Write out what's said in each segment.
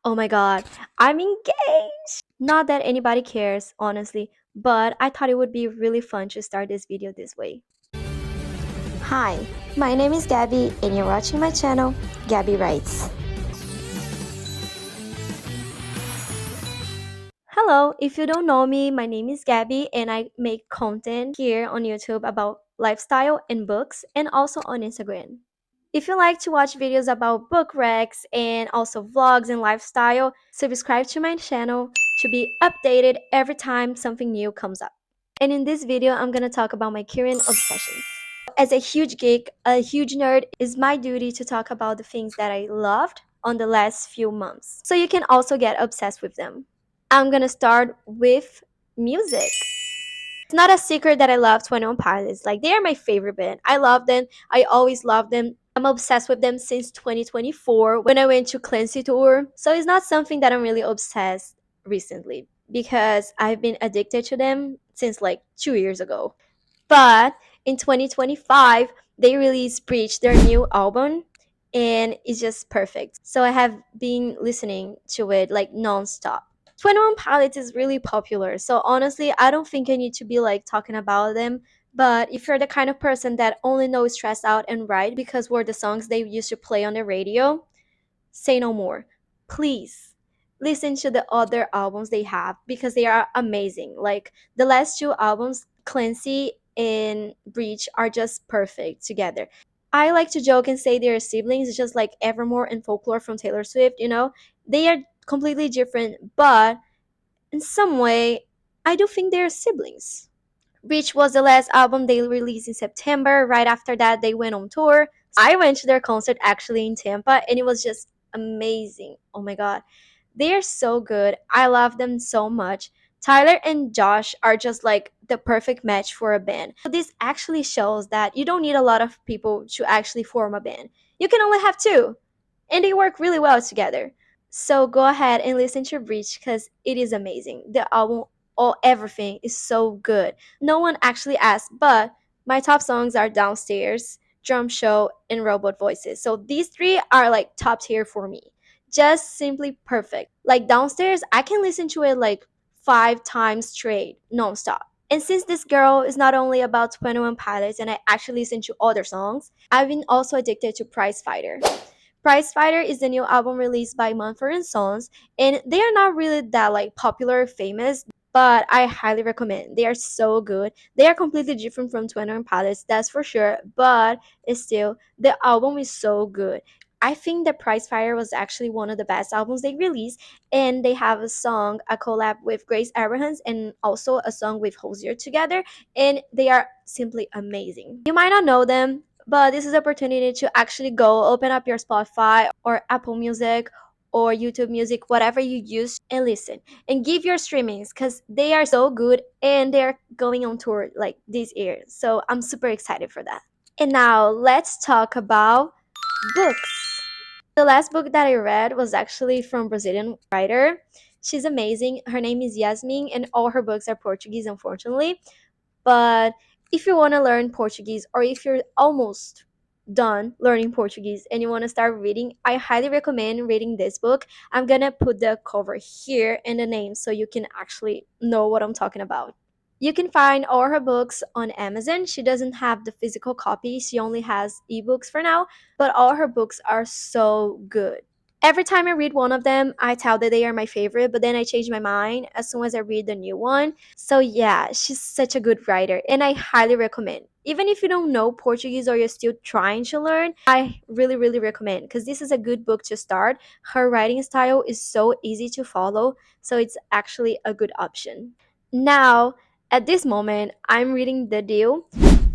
Oh my god, I'm engaged! Not that anybody cares, honestly, but I thought it would be really fun to start this video this way. Hi, my name is Gabby and you're watching my channel, Gabby Writes. Hello, if you don't know me, my name is Gabby and I make content here on YouTube about lifestyle and books and also on Instagram. If you like to watch videos about book recs and also vlogs and lifestyle, subscribe to my channel to be updated every time something new comes up. And in this video, I'm gonna talk about my current obsessions. As a huge geek, a huge nerd, it's my duty to talk about the things that I loved on the last few months. So you can also get obsessed with them. I'm gonna start with music. It's not a secret that I love 21 Pilots. Like, they are my favorite band. I love them. I always love them. I'm obsessed with them since 2024 when I went to Clancy tour. So it's not something that I'm really obsessed recently because I've been addicted to them since like 2 years ago. But in 2025, they released Breach, their new album, and it's just perfect. So I have been listening to it like nonstop. 21 Pilots is really popular, so honestly, I don't think I need to be like talking about them. But if you're the kind of person that only knows Stress Out and Ride because were the songs they used to play on the radio, say no more. Please listen to the other albums they have because they are amazing. Like the last two albums, Clancy and Breach, are just perfect together. I like to joke and say they're siblings, just like Evermore and Folklore from Taylor Swift. They are completely different, but in some way, I do think they're siblings. Reach was the last album they released in September. Right after that, they went on tour. I went to their concert actually in Tampa, and it was just amazing. Oh my god. They are so good. I love them so much. Tyler and Josh are just like the perfect match for a band. So this actually shows that you don't need a lot of people to actually form a band. You can only have two, and they work really well together. So go ahead and listen to Breach because it is amazing. The album, all everything is so good. No one actually asked, but my top songs are Downstairs, Drum Show, and Robot Voices. So these three are like top tier for me. Just simply perfect. Like Downstairs, I can listen to it like 5 times straight, nonstop. And since this girl is not only about 21 Pilots and I actually listen to other songs, I've been also addicted to Prize Fighter. Prize Fighter is the new album released by Mumford& Sons, and they are not really that like popular or famous, but I highly recommend. They are so good. They are completely different from 21 Pilots, that's for sure, but still, the album is so good. I think the Prize Fighter was actually one of the best albums they released, and they have a song, a collab with Grace Abrahams, and also a song with Hozier together, and they are simply amazing. You might not know them, but this is an opportunity to actually go open up your Spotify or Apple Music or YouTube Music, whatever you use, and listen and give your streamings because they are so good and they're going on tour like this year. So I'm super excited for that. And now let's talk about books. The last book that I read was actually from Brazilian writer. She's amazing. Her name is Yasmin, and all her books are Portuguese, unfortunately. But if you want to learn Portuguese or if you're almost done learning Portuguese and you want to start reading, I highly recommend reading this book. I'm going to put the cover here and the name so you can actually know what I'm talking about. You can find all her books on Amazon. She doesn't have the physical copy, she only has ebooks for now, but all her books are so good. Every time I read one of them, I tell that they are my favorite, but then I change my mind as soon as I read the new one. So yeah, she's such a good writer, and I highly recommend. Even if you don't know Portuguese or you're still trying to learn, I really, really recommend because this is a good book to start. Her writing style is so easy to follow, so it's actually a good option. Now, at this moment, I'm reading The Deal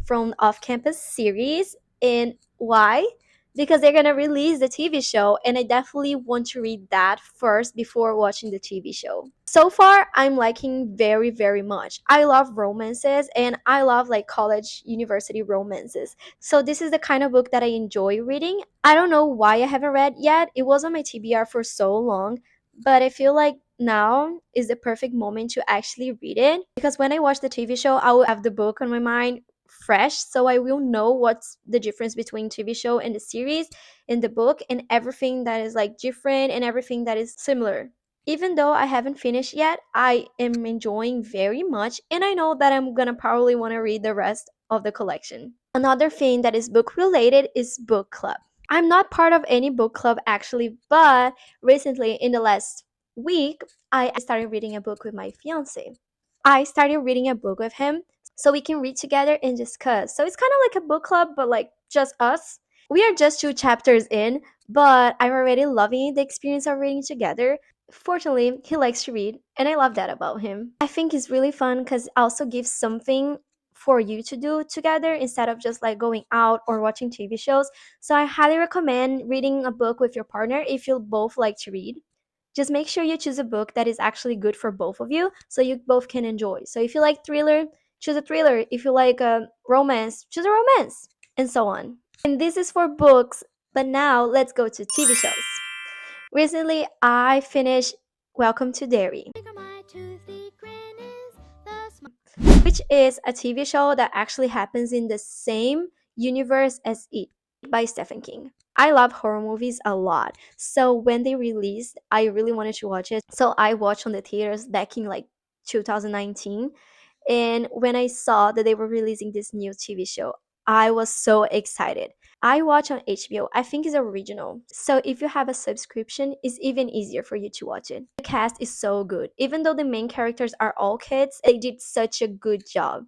from Off Campus series. And why? Because they're gonna release the TV show, and I definitely want to read that first before watching the TV show. So far, I'm liking very, very much. I love romances, and I love like college, university romances. So this is the kind of book that I enjoy reading. I don't know why I haven't read yet. It was on my TBR for so long, but I feel like now is the perfect moment to actually read it because when I watch the TV show, I will have the book on my mind fresh, so I will know what's the difference between TV show and the series and the book, and everything that is like different and everything that is similar. Even though I haven't finished yet, I am enjoying very much, and I know that I'm gonna probably want to read the rest of the collection. Another thing that is book related is book club. I'm not part of any book club actually, but recently in the last week, I started reading a book with my fiance. I started reading a book with him so we can read together and discuss. So it's kind of like a book club, but like just us. We are just two chapters in, but I'm already loving the experience of reading together. Fortunately, he likes to read, and I love that about him. I think it's really fun because it also gives something for you to do together instead of just like going out or watching TV shows. So I highly recommend reading a book with your partner if you both like to read. Just make sure you choose a book that is actually good for both of you so you both can enjoy. So if you like thriller, choose a thriller. If you like romance, choose a romance, and so on. And this is for books, but now let's go to TV shows. Recently, I finished Welcome to Derry, which is a TV show that actually happens in the same universe as It by Stephen King. I love horror movies a lot. So when they released, I really wanted to watch it. So I watched on the theaters back in like 2019. And when I saw that they were releasing this new TV show, I was so excited. I watch on HBO. I think it's original. So if you have a subscription, it's even easier for you to watch it. The cast is so good. Even though the main characters are all kids, they did such a good job.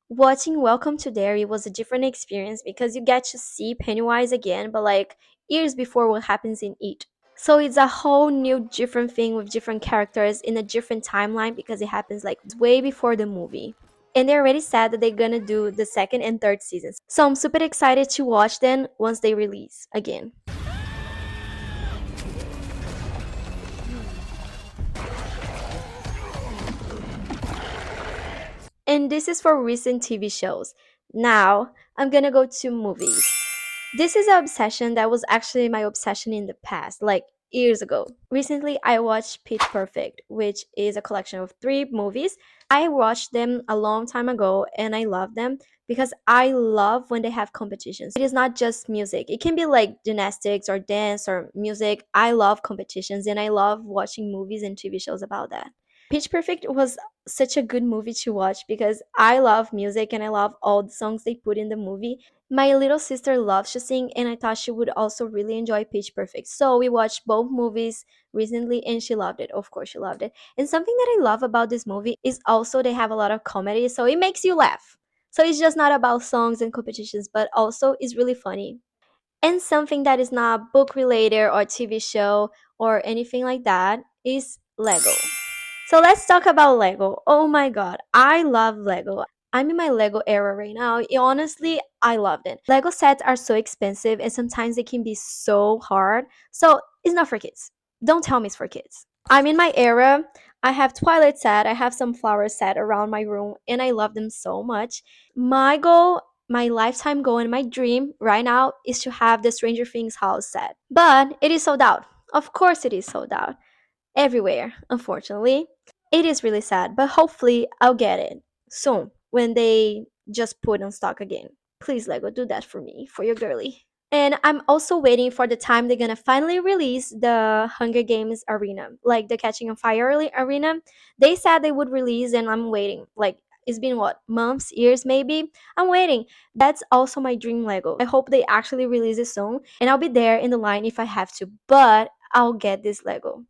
Watching Welcome to Derry was a different experience because you get to see Pennywise again, but like years before what happens in It. So it's a whole new different thing with different characters in a different timeline because it happens like way before the movie. And they already said that they're gonna do the second and third seasons. So I'm super excited to watch them once they release again. And this is for recent TV shows. Now I'm gonna go to movies. This is an obsession that was actually my obsession in the past, like years ago. Recently, I watched Pitch Perfect, which is a collection of three movies. I watched them a long time ago and I love them because I love when they have competitions. It is not just music, it can be like gymnastics or dance or music. I love competitions and I love watching movies and TV shows about that. Pitch Perfect was such a good movie to watch because I love music and I love all the songs they put in the movie. My little sister loves to sing, and I thought she would also really enjoy Pitch Perfect. So we watched both movies recently, and she loved it. Of course, she loved it. And something that I love about this movie is also they have a lot of comedy, so it makes you laugh. So it's just not about songs and competitions, but also it's really funny. And something that is not book related or TV show or anything like that is Lego. So let's talk about Lego. Oh my god, I love Lego. I'm in my Lego era right now. Honestly, I loved it. Lego sets are so expensive and sometimes they can be so hard. So it's not for kids. Don't tell me it's for kids. I'm in my era. I have Twilight set, I have some flowers set around my room, and I love them so much. My goal, my lifetime goal, and my dream right now is to have the Stranger Things house set. But it is sold out. Of course, it is sold out everywhere, unfortunately. It is really sad, but hopefully I'll get it soon when they just put on stock again. Please, Lego, do that for me, for your girly. And I'm also waiting for the time they're gonna finally release the Hunger Games arena, like the Catching on Fire arena. They said they would release, and I'm waiting. Like, it's been what, months, years maybe? I'm waiting. That's also my dream Lego. I hope they actually release it soon, and I'll be there in the line if I have to, but I'll get this Lego.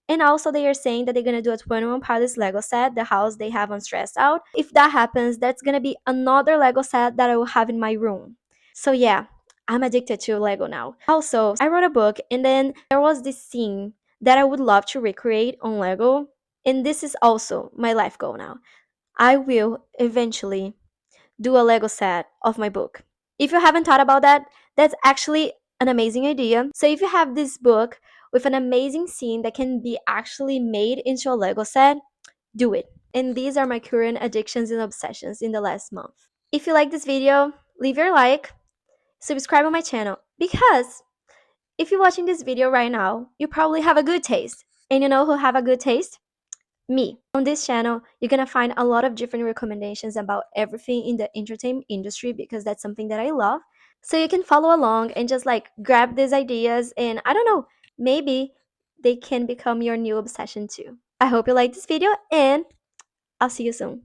And also, they are saying that they're gonna do a 21 Pilots Lego set, the house they have on Stressed Out. If that happens, that's gonna be another Lego set that I will have in my room. So yeah, I'm addicted to Lego now. Also, I wrote a book, and then there was this scene that I would love to recreate on Lego. And this is also my life goal now. I will eventually do a Lego set of my book. If you haven't thought about that, that's actually an amazing idea. So if you have this book with an amazing scene that can be actually made into a Lego set, do it. And these are my current addictions and obsessions in the last month. If you like this video, leave your like, subscribe on my channel, because if you're watching this video right now, you probably have a good taste. And you know who have a good taste? me. On this channel, you're gonna find a lot of different recommendations about everything in the entertainment industry because that's something that I love. So you can follow along and just like grab these ideas, and I don't know, maybe they can become your new obsession too. I hope you like this video, and I'll see you soon.